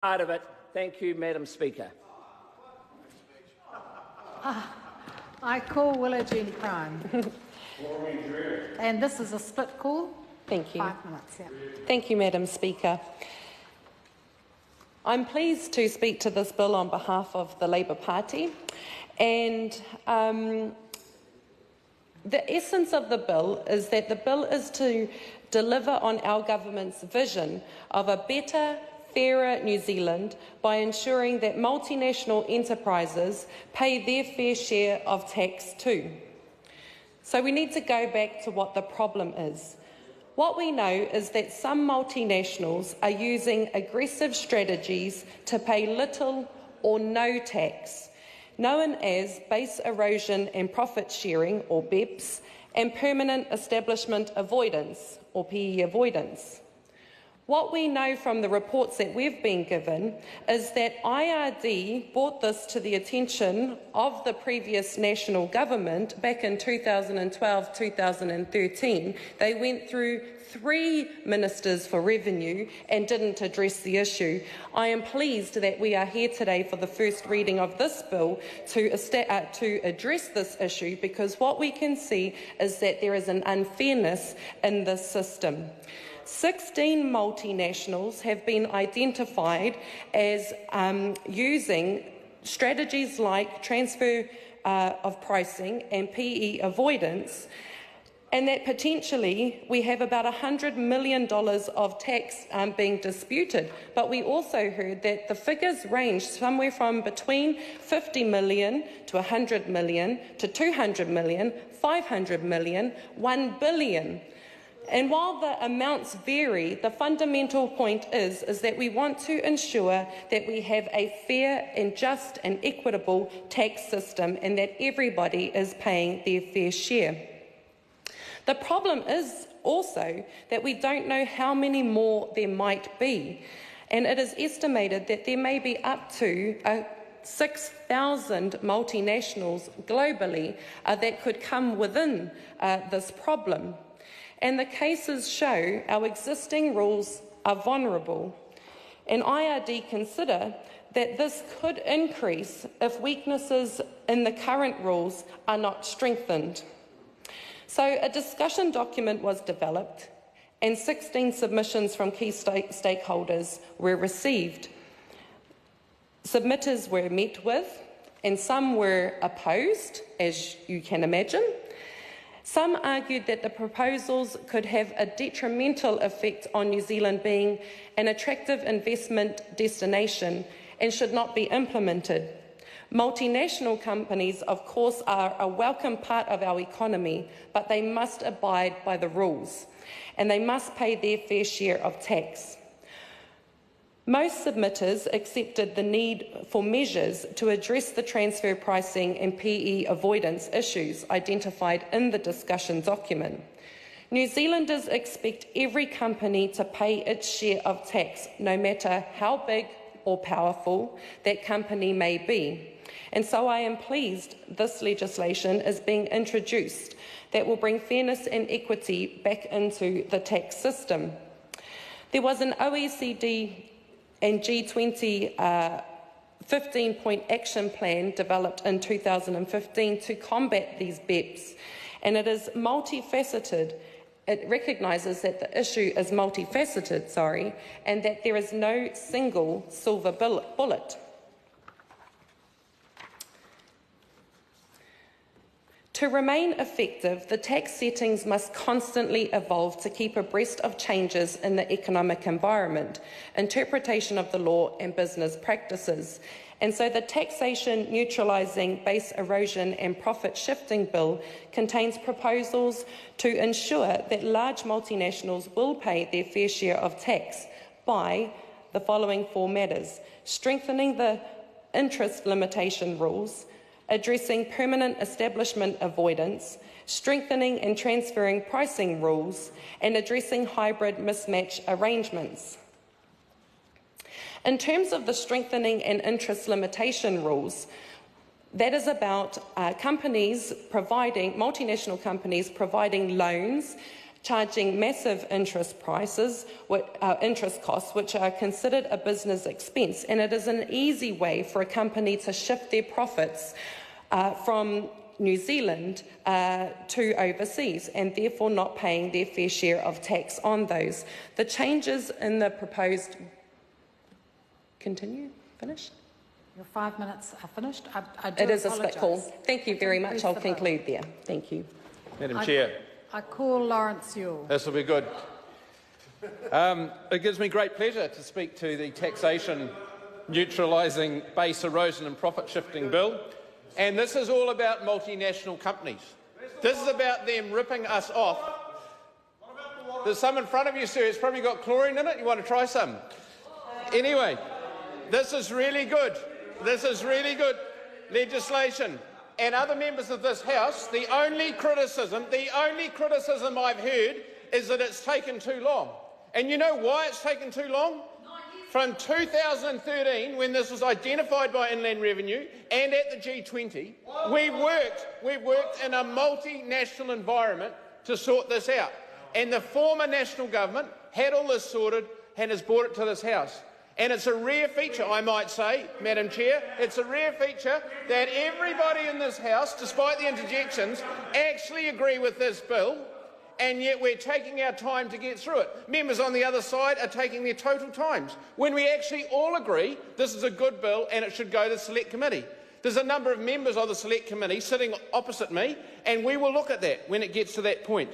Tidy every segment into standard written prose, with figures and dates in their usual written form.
part of it. Thank you, Madam Speaker. I call Willow-Jean crime. And this is a split call. Thank you. 5 minutes, yeah. Thank you, Madam Speaker. I'm pleased to speak to this bill on behalf of the Labour Party, and the essence of the bill is that the bill is to deliver on our government's vision of a better, fairer New Zealand by ensuring that multinational enterprises pay their fair share of tax too. So we need to go back to what the problem is. What we know is that some multinationals are using aggressive strategies to pay little or no tax, known as base erosion and profit sharing, or BEPS, and permanent establishment avoidance, or PE avoidance. What we know from the reports that we've been given is that IRD brought this to the attention of the previous national government back in 2012-2013. They went through 3 ministers for revenue and didn't address the issue. I am pleased that we are here today for the first reading of this bill to address this issue, because what we can see is that there is an unfairness in this system. 16 multinationals have been identified as using strategies like transfer of pricing and PE avoidance, and that potentially we have about $100 million of tax being disputed. But we also heard that the figures range somewhere from between $50 million to $100 million to $200 million, $500 million, $1 billion. And while the amounts vary, the fundamental point is that we want to ensure that we have a fair and just and equitable tax system, and that everybody is paying their fair share. The problem is also that we don't know how many more there might be, and it is estimated that there may be up to 6,000 multinationals globally that could come within this problem. And the cases show our existing rules are vulnerable, and IRD consider that this could increase if weaknesses in the current rules are not strengthened. So a discussion document was developed and 16 submissions from key stakeholders were received. Submitters were met with, and some were opposed, as you can imagine. Some argued that the proposals could have a detrimental effect on New Zealand being an attractive investment destination and should not be implemented. Multinational companies, of course, are a welcome part of our economy, but they must abide by the rules, and they must pay their fair share of tax. Most submitters accepted the need for measures to address the transfer pricing and PE avoidance issues identified in the discussion document. New Zealanders expect every company to pay its share of tax, no matter how big or powerful that company may be. And so I am pleased this legislation is being introduced that will bring fairness and equity back into the tax system. There was an OECD and G20 15-point action plan developed in 2015 to combat these BEPS, and it is multifaceted. It recognises that the issue is multifaceted, and that there is no single silver bullet. To remain effective, the tax settings must constantly evolve to keep abreast of changes in the economic environment, interpretation of the law and business practices. And so the Taxation, Neutralising, Base Erosion and Profit Shifting Bill contains proposals to ensure that large multinationals will pay their fair share of tax by the following 4 matters: strengthening the interest limitation rules, addressing permanent establishment avoidance, strengthening and transferring pricing rules, and addressing hybrid mismatch arrangements. In terms of the strengthening and interest limitation rules, that is about multinational companies providing loans charging massive interest costs, which are considered a business expense, and it is an easy way for a company to shift their profits from New Zealand to overseas, and therefore not paying their fair share of tax on those. The changes in the proposed... Continue? Finish? Your 5 minutes are finished. I it is a split call. Thank you very much. I'll conclude there. Thank you. Madam Chair. I call Lawrence Yule. This will be good. It gives me great pleasure to speak to the Taxation, Neutralising, Base Erosion and Profit Shifting Bill. And this is all about multinational companies. This is about them ripping us off. There's some in front of you, sir. It's probably got chlorine in it. You want to try some? Anyway, this is really good. This is really good legislation. And other members of this House, the only criticism I've heard is that it's taken too long. And you know why it's taken too long? From 2013, when this was identified by Inland Revenue and at the G20, we've worked in a multinational environment to sort this out. And the former national government had all this sorted and has brought it to this House. And it's a rare feature, I might say, Madam Chair, it's a rare feature that everybody in this House, despite the interjections, actually agree with this bill, and yet we're taking our time to get through it. Members on the other side are taking their total times, when we actually all agree this is a good bill and it should go to the Select Committee. There's a number of members of the Select Committee sitting opposite me, and we will look at that when it gets to that point.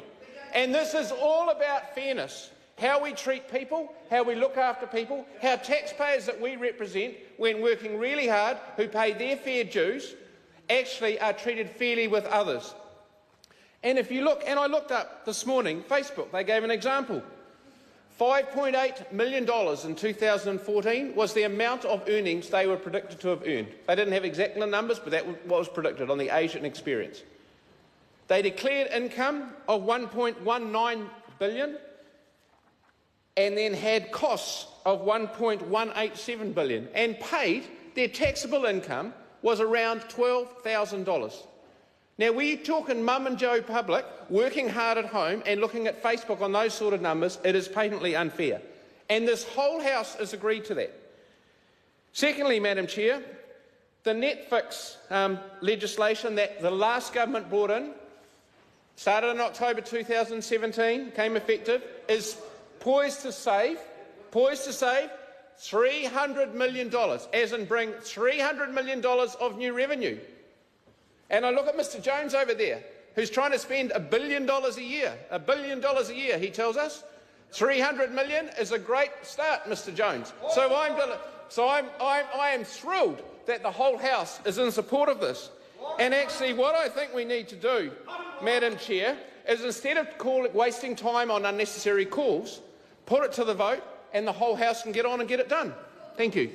And this is all about fairness. How we treat people, how we look after people, how taxpayers that we represent, when working really hard, who pay their fair dues, actually are treated fairly with others. And if you look, and I looked up this morning, Facebook, they gave an example. $5.8 million in 2014 was the amount of earnings they were predicted to have earned. They didn't have exact numbers, but that was what was predicted on the Asian experience. They declared income of $1.19 billion, and then had costs of $1.187 billion, and paid, their taxable income was around $12,000. Now, we're talking mum and Joe public, working hard at home and looking at Facebook on those sort of numbers. It is patently unfair. And this whole House has agreed to that. Secondly, Madam Chair, the Netflix legislation that the last government brought in, started in October 2017, came effective, is poised to save $300 million, as in bring $300 million of new revenue. And I look at Mr Jones over there, who's trying to spend $1 billion a year. $1 billion a year, he tells us. 300 million is a great start, Mr Jones. So I am thrilled that the whole House is in support of this. And actually, what I think we need to do, Madam Chair, is instead of wasting time on unnecessary calls, put it to the vote, and the whole House can get on and get it done. Thank you.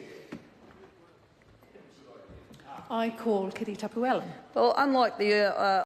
I call Kitty Tapuellen. Well, unlike the